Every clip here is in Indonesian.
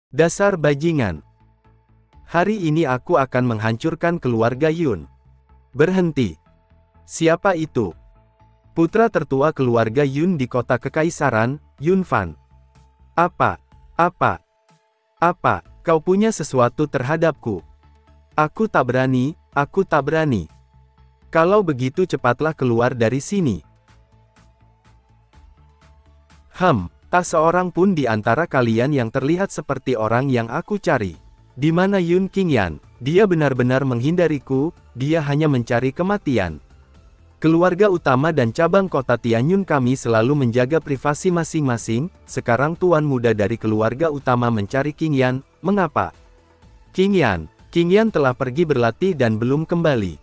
Dasar bajingan. Hari ini aku akan menghancurkan keluarga Yun. Berhenti. Siapa itu? Putra tertua keluarga Yun di kota kekaisaran, Yun Fan. Apa? Kau punya sesuatu terhadapku? Aku tak berani. Kalau begitu cepatlah keluar dari sini. Tak seorang pun di antara kalian yang terlihat seperti orang yang aku cari. Di mana Yun Qingyan? Dia benar-benar menghindariku, dia hanya mencari kematian. Keluarga utama dan cabang kota Tianyun kami selalu menjaga privasi masing-masing, sekarang tuan muda dari keluarga utama mencari Qingyan, mengapa? Qingyan telah pergi berlatih dan belum kembali.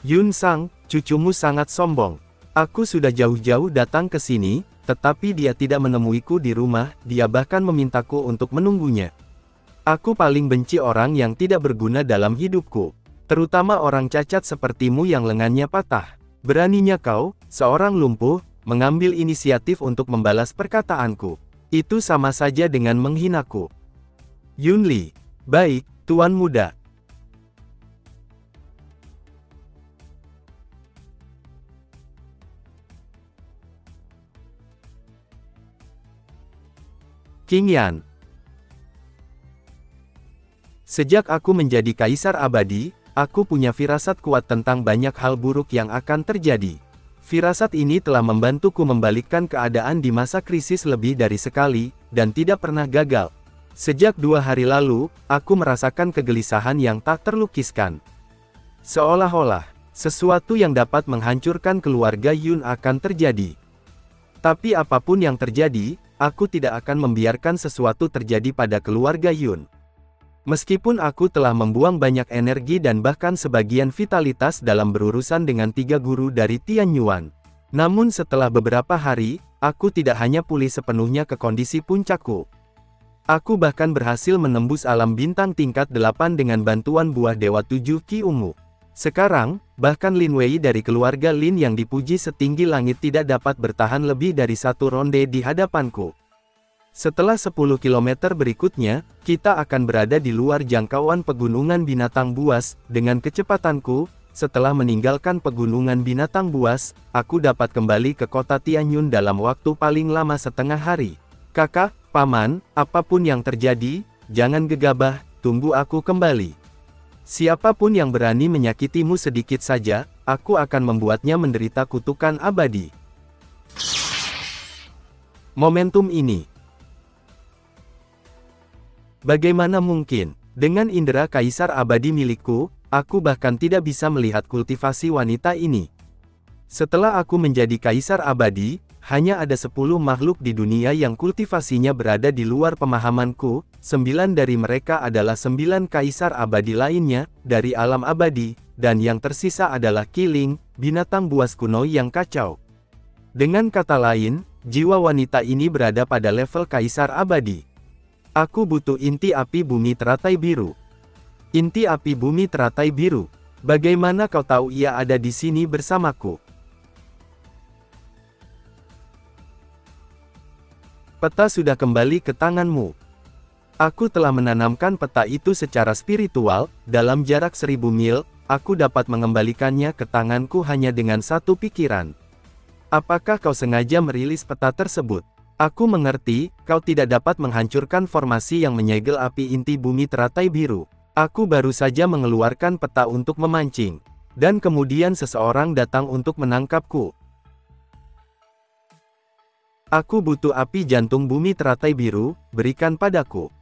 Yun Sang, cucumu sangat sombong. Aku sudah jauh-jauh datang ke sini, tetapi dia tidak menemuiku di rumah, dia bahkan memintaku untuk menunggunya. Aku paling benci orang yang tidak berguna dalam hidupku, terutama orang cacat sepertimu yang lengannya patah. Beraninya kau, seorang lumpuh, mengambil inisiatif untuk membalas perkataanku. Itu sama saja dengan menghinaku. Yun Li. Baik, tuan muda. Qingyan. Sejak aku menjadi kaisar abadi, aku punya firasat kuat tentang banyak hal buruk yang akan terjadi. Firasat ini telah membantuku membalikkan keadaan di masa krisis lebih dari sekali, dan tidak pernah gagal. Sejak 2 hari lalu, aku merasakan kegelisahan yang tak terlukiskan. Seolah-olah, sesuatu yang dapat menghancurkan keluarga Yun akan terjadi. Tapi apapun yang terjadi, aku tidak akan membiarkan sesuatu terjadi pada keluarga Yun. Meskipun aku telah membuang banyak energi dan bahkan sebagian vitalitas dalam berurusan dengan 3 guru dari Tianyuan. Namun setelah beberapa hari, aku tidak hanya pulih sepenuhnya ke kondisi puncakku. Aku bahkan berhasil menembus alam bintang tingkat 8 dengan bantuan buah Dewa 7 Ki Ungu. Sekarang, bahkan Lin Wei dari keluarga Lin yang dipuji setinggi langit tidak dapat bertahan lebih dari 1 ronde di hadapanku. Setelah 10 km berikutnya, kita akan berada di luar jangkauan pegunungan binatang buas. Dengan kecepatanku, setelah meninggalkan pegunungan binatang buas, aku dapat kembali ke kota Tianyun dalam waktu paling lama setengah hari. Kakak, paman, apapun yang terjadi, jangan gegabah, tunggu aku kembali. Siapapun yang berani menyakitimu sedikit saja, aku akan membuatnya menderita kutukan abadi. Momentum ini. Bagaimana mungkin? Dengan indera kaisar abadi milikku, aku bahkan tidak bisa melihat kultivasi wanita ini. Setelah aku menjadi kaisar abadi, hanya ada 10 makhluk di dunia yang kultivasinya berada di luar pemahamanku, 9 dari mereka adalah 9 kaisar abadi lainnya, dari alam abadi, dan yang tersisa adalah Kiling, binatang buas kuno yang kacau. Dengan kata lain, jiwa wanita ini berada pada level kaisar abadi. Aku butuh inti api bumi teratai biru. Inti api bumi teratai biru. Bagaimana kau tahu ia ada di sini bersamaku? Peta sudah kembali ke tanganmu. Aku telah menanamkan peta itu secara spiritual, dalam jarak 1000 mil, aku dapat mengembalikannya ke tanganku hanya dengan satu pikiran. Apakah kau sengaja merilis peta tersebut? Aku mengerti, kau tidak dapat menghancurkan formasi yang menyegel api inti bumi teratai biru. Aku baru saja mengeluarkan peta untuk memancing. Dan kemudian seseorang datang untuk menangkapku. Aku butuh api jantung bumi teratai biru, berikan padaku.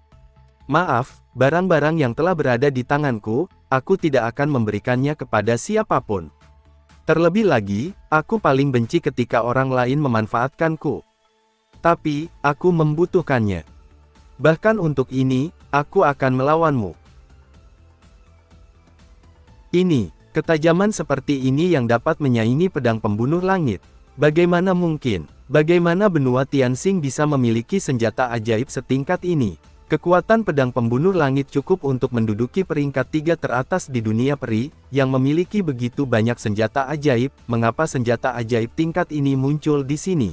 Maaf, barang-barang yang telah berada di tanganku, aku tidak akan memberikannya kepada siapapun. Terlebih lagi, aku paling benci ketika orang lain memanfaatkanku. Tapi, aku membutuhkannya. Bahkan untuk ini, aku akan melawanmu. Ini, ketajaman seperti ini yang dapat menyaingi pedang pembunuh langit. Bagaimana mungkin? Bagaimana benua Tianxing bisa memiliki senjata ajaib setingkat ini? Kekuatan pedang pembunuh langit cukup untuk menduduki peringkat 3 teratas di dunia peri, yang memiliki begitu banyak senjata ajaib. Mengapa senjata ajaib tingkat ini muncul di sini?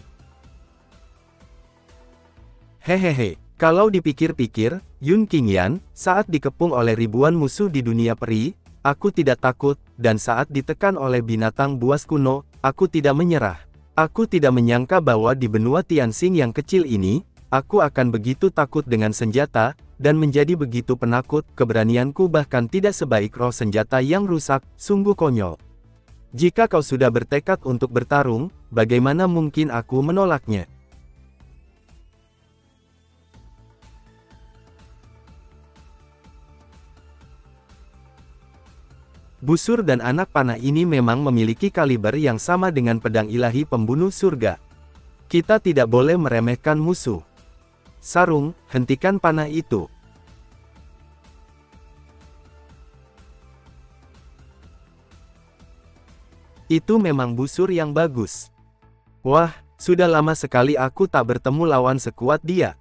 Hehehe, Kalau dipikir-pikir, Yun Qingyan, saat dikepung oleh ribuan musuh di dunia peri, aku tidak takut, dan saat ditekan oleh binatang buas kuno, aku tidak menyerah. Aku tidak menyangka bahwa di benua Tianxing yang kecil ini, aku akan begitu takut dengan senjata, dan menjadi begitu penakut, keberanianku bahkan tidak sebaik roh senjata yang rusak, sungguh konyol. Jika kau sudah bertekad untuk bertarung, bagaimana mungkin aku menolaknya? Busur dan anak panah ini memang memiliki kaliber yang sama dengan pedang ilahi pembunuh surga. Kita tidak boleh meremehkan musuh. Sarung, hentikan panah itu. Itu memang busur yang bagus. Wah, sudah lama sekali aku tak bertemu lawan sekuat dia.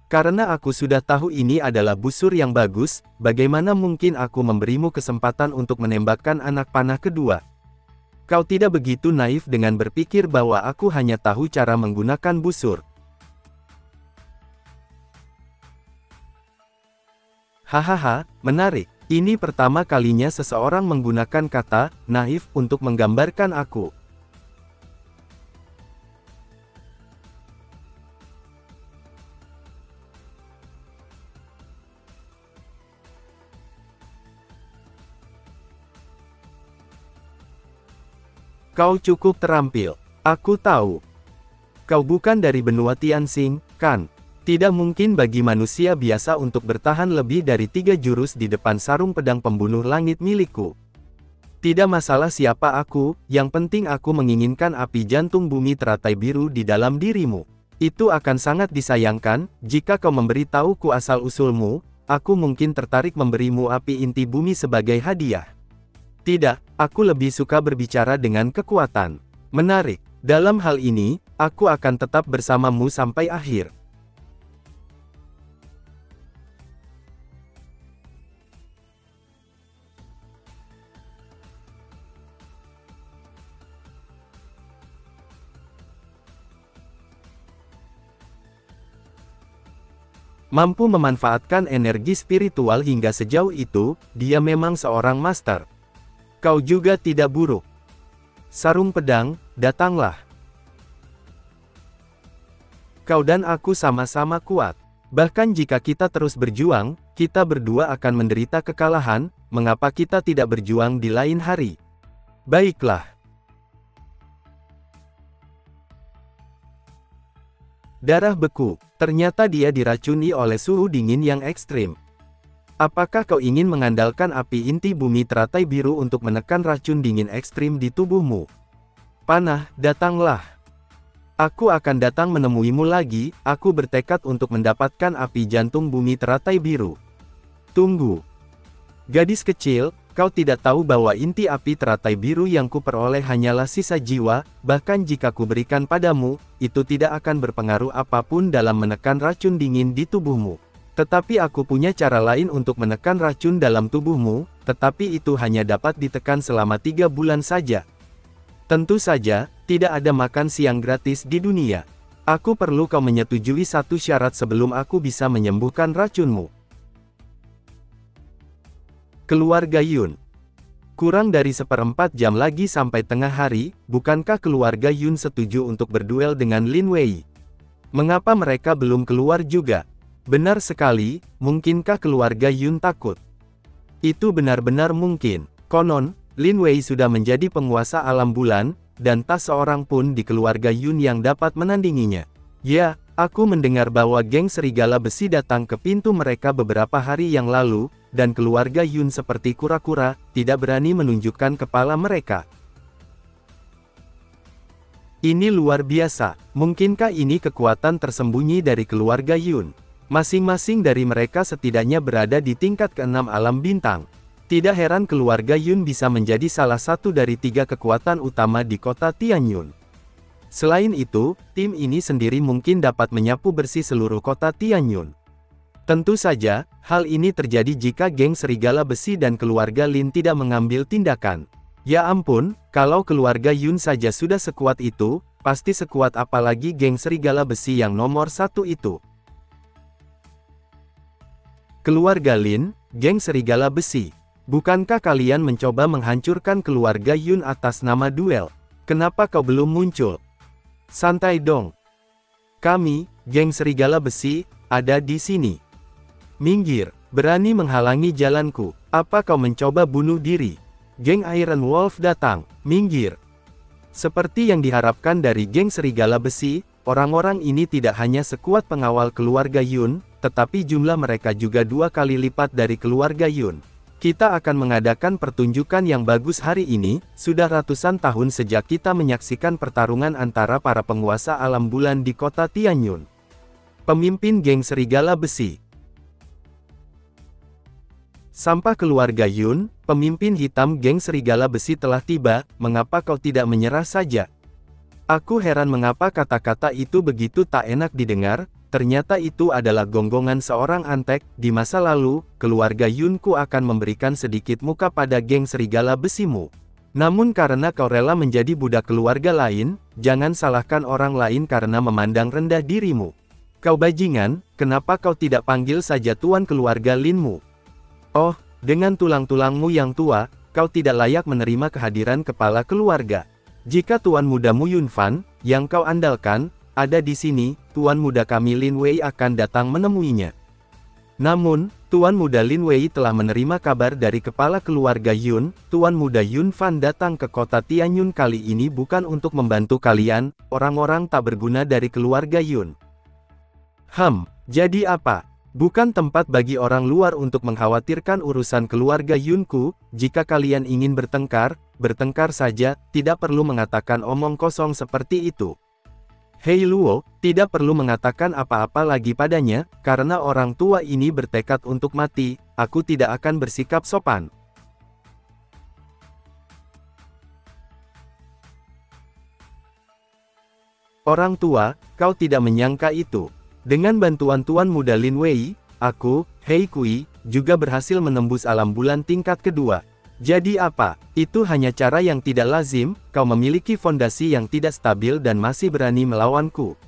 Karena aku sudah tahu ini adalah busur yang bagus, bagaimana mungkin aku memberimu kesempatan untuk menembakkan anak panah kedua? Kau tidak begitu naif dengan berpikir bahwa aku hanya tahu cara menggunakan busur. Hahaha, menarik. Ini pertama kalinya seseorang menggunakan kata naif untuk menggambarkan aku. Kau cukup terampil. Aku tahu. Kau bukan dari benua Tianxing, kan? Tidak mungkin bagi manusia biasa untuk bertahan lebih dari 3 jurus di depan sarung pedang pembunuh langit milikku. Tidak masalah siapa aku, yang penting aku menginginkan api jantung bumi teratai biru di dalam dirimu. Itu akan sangat disayangkan, jika kau memberitahuku asal-usulmu, aku mungkin tertarik memberimu api inti bumi sebagai hadiah. Tidak, aku lebih suka berbicara dengan kekuatan. Menarik. Dalam hal ini, aku akan tetap bersamamu sampai akhir. Mampu memanfaatkan energi spiritual hingga sejauh itu, dia memang seorang master. Kau juga tidak buruk. Sarung pedang, datanglah. Kau dan aku sama-sama kuat. Bahkan jika kita terus berjuang, kita berdua akan menderita kekalahan, mengapa kita tidak berjuang di lain hari? Baiklah. Darah beku. Ternyata dia diracuni oleh suhu dingin yang ekstrim. Apakah kau ingin mengandalkan api inti bumi teratai biru untuk menekan racun dingin ekstrim di tubuhmu? Panah, datanglah. Aku akan datang menemuimu lagi, aku bertekad untuk mendapatkan api jantung bumi teratai biru. Tunggu. Gadis kecil, kau tidak tahu bahwa inti api teratai biru yang kuperoleh hanyalah sisa jiwa, bahkan jika kuberikan padamu, itu tidak akan berpengaruh apapun dalam menekan racun dingin di tubuhmu. Tetapi aku punya cara lain untuk menekan racun dalam tubuhmu, tetapi itu hanya dapat ditekan selama 3 bulan saja. Tentu saja, tidak ada makan siang gratis di dunia. Aku perlu kau menyetujui satu syarat sebelum aku bisa menyembuhkan racunmu. Keluarga Yun. Kurang dari 1/4 jam lagi sampai tengah hari, bukankah keluarga Yun setuju untuk berduel dengan Lin Wei? Mengapa mereka belum keluar juga? Benar sekali, mungkinkah keluarga Yun takut? Itu benar-benar mungkin. Konon, Lin Wei sudah menjadi penguasa alam bulan, dan tak seorang pun di keluarga Yun yang dapat menandinginya. Ya, aku mendengar bahwa geng serigala besi datang ke pintu mereka beberapa hari yang lalu, dan keluarga Yun seperti kura-kura, tidak berani menunjukkan kepala mereka. Ini luar biasa. Mungkinkah ini kekuatan tersembunyi dari keluarga Yun? Masing-masing dari mereka setidaknya berada di tingkat ke-6 alam bintang. Tidak heran keluarga Yun bisa menjadi salah satu dari 3 kekuatan utama di kota Tianyun. Selain itu, tim ini sendiri mungkin dapat menyapu bersih seluruh kota Tianyun. Tentu saja, hal ini terjadi jika geng serigala besi dan keluarga Lin tidak mengambil tindakan. Ya ampun, kalau keluarga Yun saja sudah sekuat itu, pasti sekuat apalagi geng serigala besi yang nomor satu itu. Keluarga Lin, geng serigala besi. Bukankah kalian mencoba menghancurkan keluarga Yun atas nama duel? Kenapa kau belum muncul? Santai dong. Kami, geng serigala besi, ada di sini. Minggir, berani menghalangi jalanku. Apa kau mencoba bunuh diri? Geng Iron Wolf datang, minggir. Seperti yang diharapkan dari geng serigala besi, orang-orang ini tidak hanya sekuat pengawal keluarga Yun, tetapi jumlah mereka juga 2 kali lipat dari keluarga Yun. Kita akan mengadakan pertunjukan yang bagus hari ini, sudah ratusan tahun sejak kita menyaksikan pertarungan antara para penguasa alam bulan di kota Tianyun. Pemimpin geng serigala besi. Sampah keluarga Yun, pemimpin hitam geng serigala besi telah tiba, mengapa kau tidak menyerah saja? Aku heran mengapa kata-kata itu begitu tak enak didengar, ternyata itu adalah gonggongan seorang antek. Di masa lalu, keluarga Yunku akan memberikan sedikit muka pada geng serigala besimu. Namun karena kau rela menjadi budak keluarga lain, jangan salahkan orang lain karena memandang rendah dirimu. Kau bajingan, kenapa kau tidak panggil saja tuan keluarga Linmu? Oh, dengan tulang-tulangmu yang tua, kau tidak layak menerima kehadiran kepala keluarga. Jika tuan mudamu Yunfan, yang kau andalkan, ada di sini, tuan muda kami Lin Wei akan datang menemuinya. Namun, tuan muda Lin Wei telah menerima kabar dari kepala keluarga Yun, tuan muda Yunfan datang ke kota Tianyun kali ini bukan untuk membantu kalian, orang-orang tak berguna dari keluarga Yun. Jadi apa? Bukan tempat bagi orang luar untuk mengkhawatirkan urusan keluarga Yunku. Jika kalian ingin bertengkar, bertengkar saja, tidak perlu mengatakan omong kosong seperti itu. Hei Luo, tidak perlu mengatakan apa-apa lagi padanya, karena orang tua ini bertekad untuk mati, aku tidak akan bersikap sopan. Orang tua, kau tidak menyangka itu. Dengan bantuan tuan muda Lin Wei, aku, Hei Kui, juga berhasil menembus alam bulan tingkat kedua. Jadi apa? Itu hanya cara yang tidak lazim, kau memiliki fondasi yang tidak stabil dan masih berani melawanku.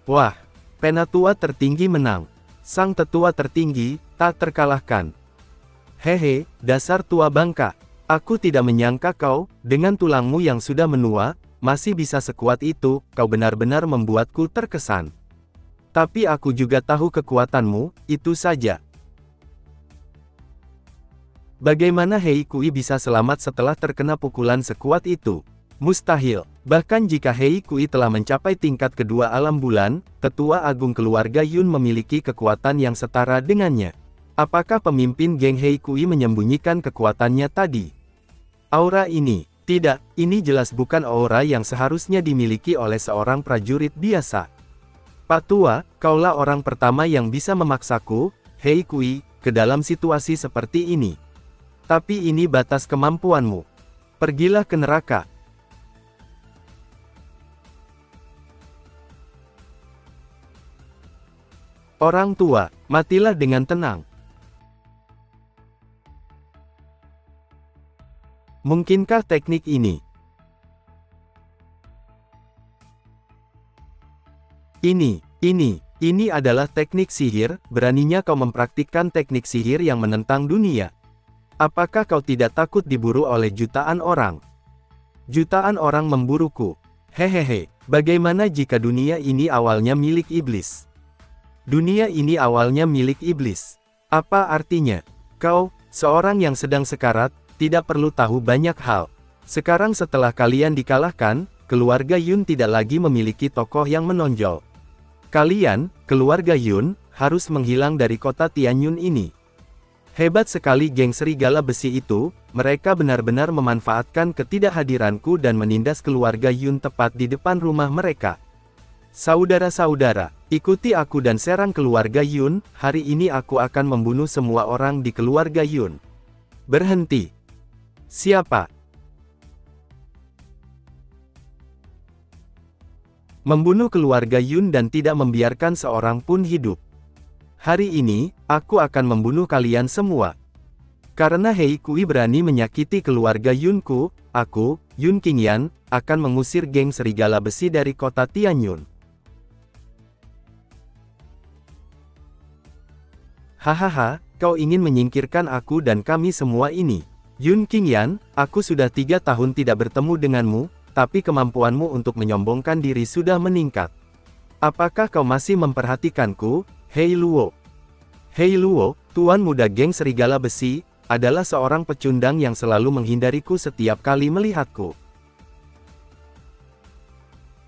Wah, penatua tertinggi menang. Sang tetua tertinggi, tak terkalahkan. Hehe, dasar tua bangka. Aku tidak menyangka kau, dengan tulangmu yang sudah menua, masih bisa sekuat itu. Kau benar-benar membuatku terkesan. Tapi aku juga tahu kekuatanmu, itu saja. Bagaimana Hei Kui bisa selamat setelah terkena pukulan sekuat itu? Mustahil. Bahkan jika Hei Kui telah mencapai tingkat kedua alam bulan, tetua agung keluarga Yun memiliki kekuatan yang setara dengannya. Apakah pemimpin geng Hei Kui menyembunyikan kekuatannya tadi? Aura ini, tidak, ini jelas bukan aura yang seharusnya dimiliki oleh seorang prajurit biasa. Pak Tua, kaulah orang pertama yang bisa memaksaku, Hei Kui, ke dalam situasi seperti ini. Tapi ini batas kemampuanmu. Pergilah ke neraka. Orang tua, matilah dengan tenang. Mungkinkah teknik ini? Ini adalah teknik sihir. Beraninya kau mempraktikkan teknik sihir yang menentang dunia. Apakah kau tidak takut diburu oleh jutaan orang? Jutaan orang memburuku. Hehehe, bagaimana jika dunia ini awalnya milik iblis? Dunia ini awalnya milik iblis. Apa artinya? Kau, seorang yang sedang sekarat, tidak perlu tahu banyak hal. Sekarang setelah kalian dikalahkan, keluarga Yun tidak lagi memiliki tokoh yang menonjol. Kalian, keluarga Yun, harus menghilang dari kota Tianyun ini. Hebat sekali geng serigala besi itu, mereka benar-benar memanfaatkan ketidakhadiranku dan menindas keluarga Yun tepat di depan rumah mereka. Saudara-saudara, ikuti aku dan serang keluarga Yun, hari ini aku akan membunuh semua orang di keluarga Yun. Berhenti. Siapa? Membunuh keluarga Yun dan tidak membiarkan seorang pun hidup. Hari ini, aku akan membunuh kalian semua. Karena Hei Kui berani menyakiti keluarga Yunku, aku, Yun Qingyan, akan mengusir geng serigala besi dari kota Tianyun. Hahaha, kau ingin menyingkirkan aku dan kami semua ini. Yun Qingyan, aku sudah 3 tahun tidak bertemu denganmu, tapi kemampuanmu untuk menyombongkan diri sudah meningkat. Apakah kau masih memperhatikanku, Hei Luo? Hei Luo, tuan muda geng serigala besi, adalah seorang pecundang yang selalu menghindariku setiap kali melihatku.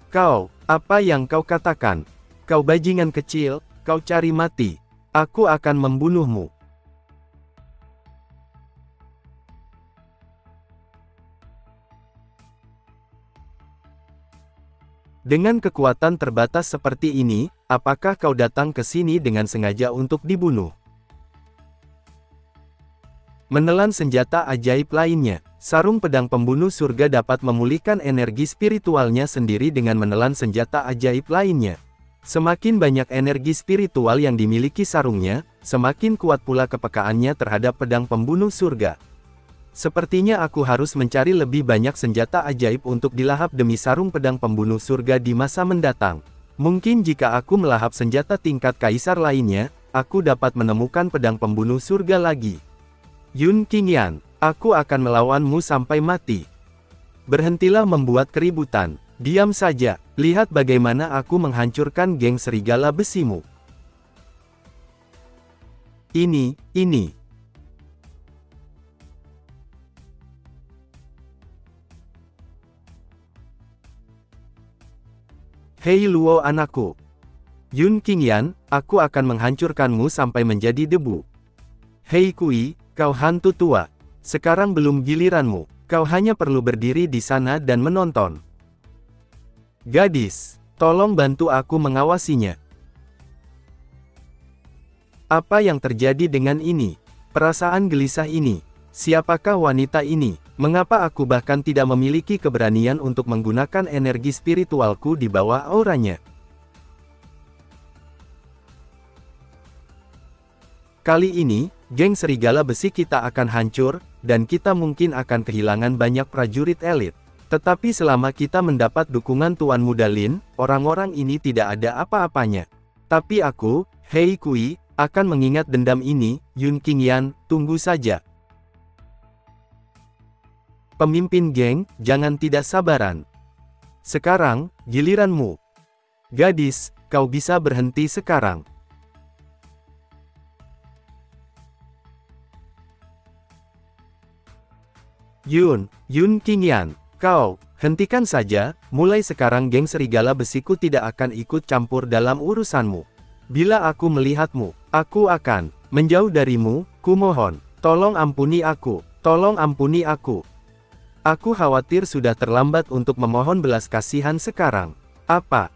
Kau, apa yang kau katakan? Kau bajingan kecil, kau cari mati. Aku akan membunuhmu. Dengan kekuatan terbatas seperti ini, apakah kau datang ke sini dengan sengaja untuk dibunuh? Menelan senjata ajaib lainnya, sarung pedang pembunuh surga dapat memulihkan energi spiritualnya sendiri dengan menelan senjata ajaib lainnya. Semakin banyak energi spiritual yang dimiliki sarungnya, semakin kuat pula kepekaannya terhadap pedang pembunuh surga. Sepertinya aku harus mencari lebih banyak senjata ajaib untuk dilahap demi sarung pedang pembunuh surga di masa mendatang. Mungkin jika aku melahap senjata tingkat kaisar lainnya, aku dapat menemukan pedang pembunuh surga lagi. Yun Qingyan, aku akan melawanmu sampai mati. Berhentilah membuat keributan. Diam saja, lihat bagaimana aku menghancurkan geng serigala besimu. Ini. Hei Luo anakku. Yun Qingyan, aku akan menghancurkanmu sampai menjadi debu. Hei Kui, kau hantu tua. Sekarang belum giliranmu, kau hanya perlu berdiri di sana dan menonton. Gadis, tolong bantu aku mengawasinya. Apa yang terjadi dengan ini? Perasaan gelisah ini. Siapakah wanita ini? Mengapa aku bahkan tidak memiliki keberanian untuk menggunakan energi spiritualku di bawah auranya? Kali ini, geng serigala besi kita akan hancur, dan kita mungkin akan kehilangan banyak prajurit elit. Tetapi selama kita mendapat dukungan Tuan Muda Lin, orang-orang ini tidak ada apa-apanya. Tapi aku, Hei Kui, akan mengingat dendam ini. Yun Qingyan, tunggu saja. Pemimpin geng, jangan tidak sabaran. Sekarang, giliranmu. Gadis, kau bisa berhenti sekarang. Yun Qingyan, kau, hentikan saja, mulai sekarang geng serigala besiku tidak akan ikut campur dalam urusanmu. Bila aku melihatmu, aku akan menjauh darimu, kumohon. Tolong ampuni aku, tolong ampuni aku. Aku khawatir sudah terlambat untuk memohon belas kasihan sekarang. Apa?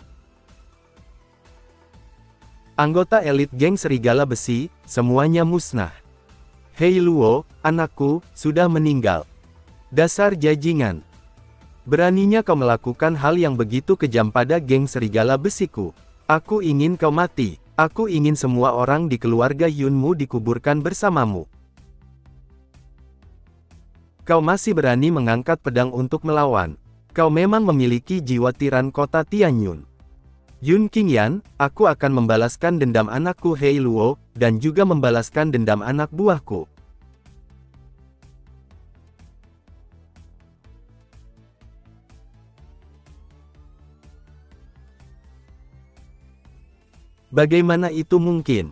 Anggota elit geng serigala besi, semuanya musnah. Hei Luo, anakku, sudah meninggal. Dasar jajingan. Beraninya kau melakukan hal yang begitu kejam pada geng serigala besiku. Aku ingin kau mati. Aku ingin semua orang di keluarga Yunmu dikuburkan bersamamu. Kau masih berani mengangkat pedang untuk melawan. Kau memang memiliki jiwa tiran kota Tianyun. Yun Qingyan, aku akan membalaskan dendam anakku Hei Luo, dan juga membalaskan dendam anak buahku. Bagaimana itu mungkin?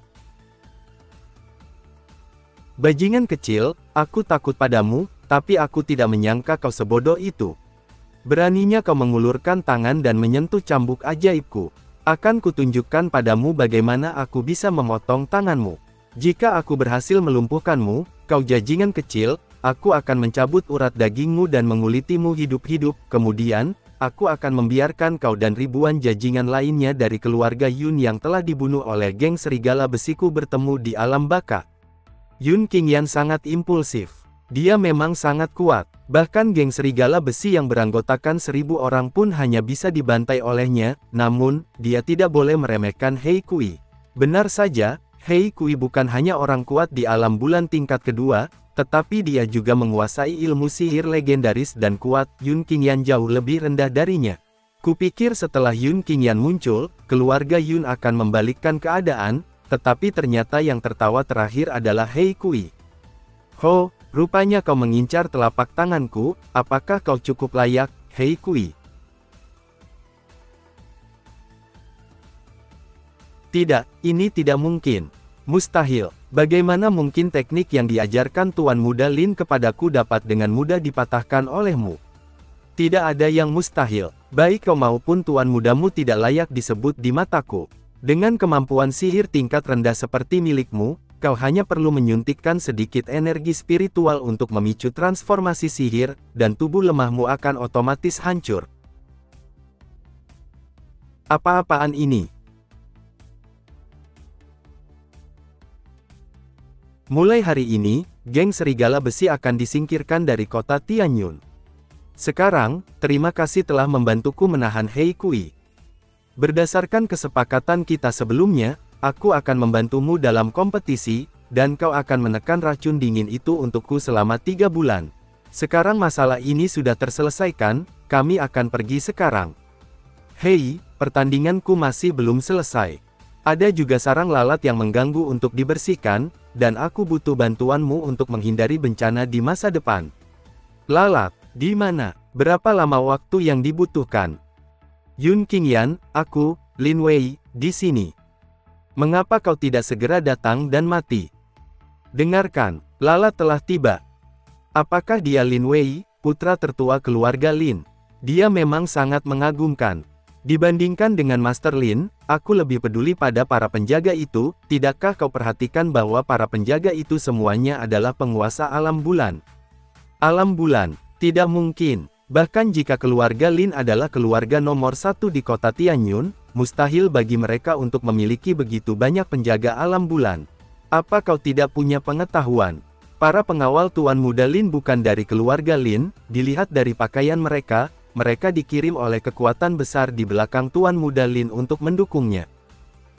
Bajingan kecil, aku takut padamu, tapi aku tidak menyangka kau sebodoh itu. Beraninya kau mengulurkan tangan dan menyentuh cambuk ajaibku. Akan kutunjukkan padamu bagaimana aku bisa memotong tanganmu. Jika aku berhasil melumpuhkanmu, kau jajingan kecil, aku akan mencabut urat dagingmu dan mengulitimu hidup-hidup. Kemudian, aku akan membiarkan kau dan ribuan jajingan lainnya dari keluarga Yun yang telah dibunuh oleh geng serigala besiku bertemu di alam baka. Yun Qingyan sangat impulsif. Dia memang sangat kuat. Bahkan geng serigala besi yang beranggotakan 1000 orang pun hanya bisa dibantai olehnya. Namun, dia tidak boleh meremehkan Hei Kui. Benar saja, Hei Kui bukan hanya orang kuat di alam bulan tingkat kedua, tetapi dia juga menguasai ilmu sihir legendaris dan kuat. Yun Qingyan jauh lebih rendah darinya. Kupikir setelah Yun Qingyan muncul, keluarga Yun akan membalikkan keadaan, tetapi ternyata yang tertawa terakhir adalah Hei Kui. Ho, rupanya kau mengincar telapak tanganku, apakah kau cukup layak, Hei Kui? Tidak, ini tidak mungkin. Mustahil. Bagaimana mungkin teknik yang diajarkan Tuan Muda Lin kepadaku dapat dengan mudah dipatahkan olehmu? Tidak ada yang mustahil. Baik kau maupun Tuan Mudamu tidak layak disebut di mataku. Dengan kemampuan sihir tingkat rendah seperti milikmu, kau hanya perlu menyuntikkan sedikit energi spiritual untuk memicu transformasi sihir, dan tubuh lemahmu akan otomatis hancur. Apa-apaan ini? Mulai hari ini, geng Serigala Besi akan disingkirkan dari kota Tianyun. Sekarang, terima kasih telah membantuku menahan Hei Kui. Berdasarkan kesepakatan kita sebelumnya, aku akan membantumu dalam kompetisi, dan kau akan menekan racun dingin itu untukku selama 3 bulan. Sekarang masalah ini sudah terselesaikan, kami akan pergi sekarang. Hei, pertandinganku masih belum selesai. Ada juga sarang lalat yang mengganggu untuk dibersihkan, dan aku butuh bantuanmu untuk menghindari bencana di masa depan. Lalat, di mana? Berapa lama waktu yang dibutuhkan? Yun Qingyan, aku, Lin Wei, di sini. Mengapa kau tidak segera datang dan mati? Dengarkan, lalat telah tiba. Apakah dia Lin Wei, putra tertua keluarga Lin? Dia memang sangat mengagumkan. Dibandingkan dengan Master Lin, aku lebih peduli pada para penjaga itu. Tidakkah kau perhatikan bahwa para penjaga itu semuanya adalah penguasa alam bulan? Alam bulan, tidak mungkin. Bahkan jika keluarga Lin adalah keluarga nomor 1 di kota Tianyun, mustahil bagi mereka untuk memiliki begitu banyak penjaga alam bulan. Apa kau tidak punya pengetahuan? Para pengawal Tuan Muda Lin bukan dari keluarga Lin. Dilihat dari pakaian mereka, mereka dikirim oleh kekuatan besar di belakang Tuan Muda Lin untuk mendukungnya.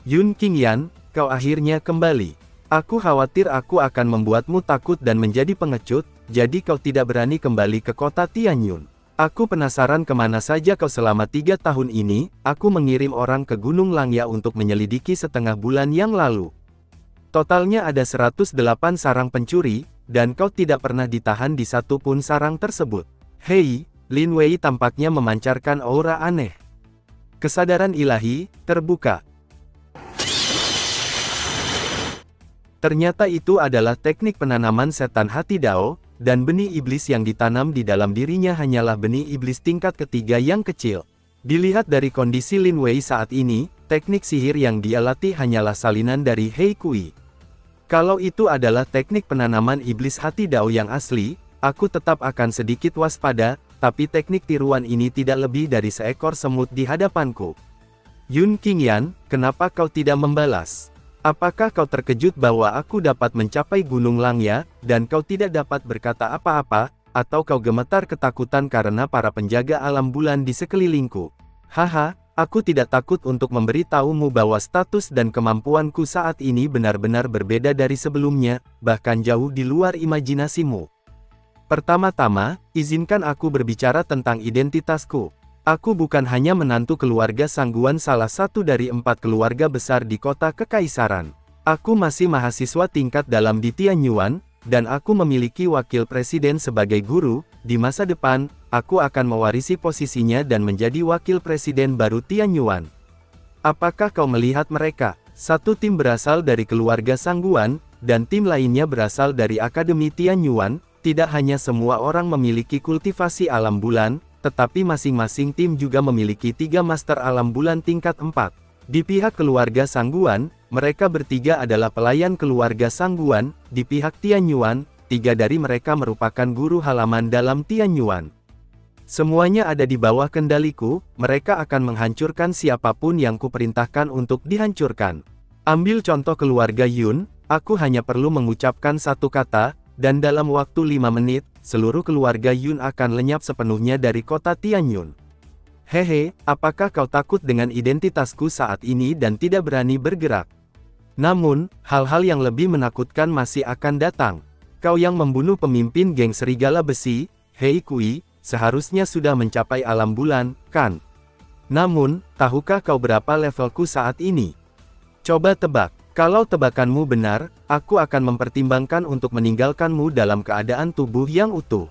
Yun Qingyan, kau akhirnya kembali. Aku khawatir aku akan membuatmu takut dan menjadi pengecut, jadi kau tidak berani kembali ke kota Tianyun. Aku penasaran kemana saja kau selama 3 tahun ini. Aku mengirim orang ke Gunung Langya untuk menyelidiki setengah bulan yang lalu. Totalnya ada 108 sarang pencuri, dan kau tidak pernah ditahan di satu pun sarang tersebut. Hei, Lin Wei tampaknya memancarkan aura aneh. Kesadaran ilahi, terbuka. Ternyata itu adalah teknik penanaman setan hati Dao, dan benih iblis yang ditanam di dalam dirinya hanyalah benih iblis tingkat ketiga yang kecil. Dilihat dari kondisi Lin Wei saat ini, teknik sihir yang dia latih hanyalah salinan dari Hei Kui. Kalau itu adalah teknik penanaman iblis hati Dao yang asli, aku tetap akan sedikit waspada, tapi teknik tiruan ini tidak lebih dari seekor semut di hadapanku. Yun Qingyan, kenapa kau tidak membalas? Apakah kau terkejut bahwa aku dapat mencapai Gunung Langya, dan kau tidak dapat berkata apa-apa, atau kau gemetar ketakutan karena para penjaga alam bulan di sekelilingku? Haha, aku tidak takut untuk memberitahumu bahwa status dan kemampuanku saat ini benar-benar berbeda dari sebelumnya, bahkan jauh di luar imajinasimu. Pertama-tama, izinkan aku berbicara tentang identitasku. Aku bukan hanya menantu keluarga Sangguan, salah satu dari 4 keluarga besar di kota Kekaisaran. Aku masih mahasiswa tingkat dalam di Tianyuan, dan aku memiliki wakil presiden sebagai guru. Di masa depan, aku akan mewarisi posisinya dan menjadi wakil presiden baru Tianyuan. Apakah kau melihat mereka? Satu tim berasal dari keluarga Sangguan, dan tim lainnya berasal dari Akademi Tianyuan. Tidak hanya semua orang memiliki kultivasi alam bulan, tetapi masing-masing tim juga memiliki 3 master alam bulan tingkat 4. Di pihak keluarga Sangguan, mereka bertiga adalah pelayan keluarga Sangguan. Di pihak Tianyuan, 3 dari mereka merupakan guru halaman dalam Tianyuan. Semuanya ada di bawah kendaliku, mereka akan menghancurkan siapapun yang kuperintahkan untuk dihancurkan. Ambil contoh keluarga Yun, aku hanya perlu mengucapkan satu kata, dan dalam waktu 5 menit, seluruh keluarga Yun akan lenyap sepenuhnya dari kota Tianyun. Hehe, apakah kau takut dengan identitasku saat ini dan tidak berani bergerak? Namun, hal-hal yang lebih menakutkan masih akan datang. Kau yang membunuh pemimpin geng serigala besi, Hei Kui, seharusnya sudah mencapai alam bulan, kan? Namun, tahukah kau berapa levelku saat ini? Coba tebak. Kalau tebakanmu benar, aku akan mempertimbangkan untuk meninggalkanmu dalam keadaan tubuh yang utuh.